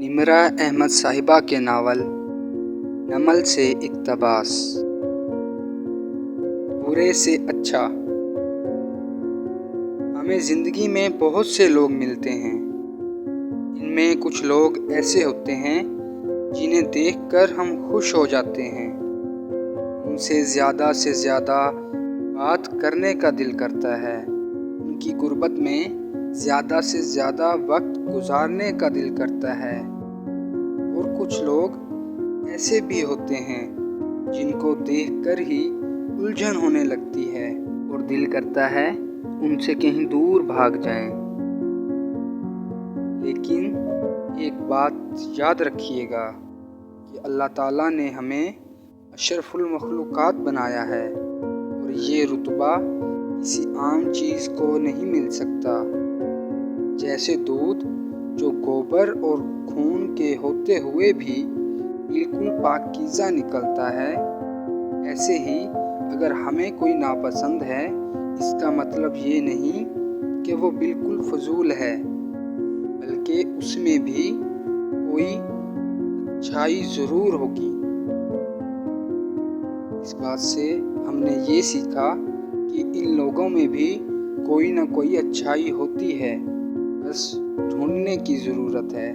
نمرہ احمد صاحبہ کے ناول نمل سے اقتباس۔ برے سے اچھا۔ ہمیں زندگی میں بہت سے لوگ ملتے ہیں۔ ان میں کچھ لوگ ایسے ہوتے ہیں جنہیں دیکھ کر ہم خوش ہو جاتے ہیں، ان سے زیادہ بات کرنے کا دل کرتا ہے، ان کی غربت میں زیادہ سے زیادہ وقت گزارنے کا دل کرتا ہے۔ اور کچھ لوگ ایسے بھی ہوتے ہیں جن کو دیکھ کر ہی الجھن ہونے لگتی ہے اور دل کرتا ہے ان سے کہیں دور بھاگ جائیں۔ لیکن ایک بات یاد رکھیے گا کہ اللہ تعالیٰ نے ہمیں اشرف المخلوقات بنایا ہے، اور یہ رتبہ کسی عام چیز کو نہیں مل سکتا۔ جیسے دودھ جو گوبر اور خون کے ہوتے ہوئے بھی بالکل پاکیزہ نکلتا ہے، ایسے ہی اگر ہمیں کوئی ناپسند ہے، اس کا مطلب یہ نہیں کہ وہ بالکل فضول ہے، بلکہ اس میں بھی کوئی اچھائی ضرور ہوگی۔ اس بات سے ہم نے یہ سیکھا کہ ان لوگوں میں بھی کوئی نہ کوئی اچھائی ہوتی ہے، بس ڈھونڈنے کی ضرورت ہے۔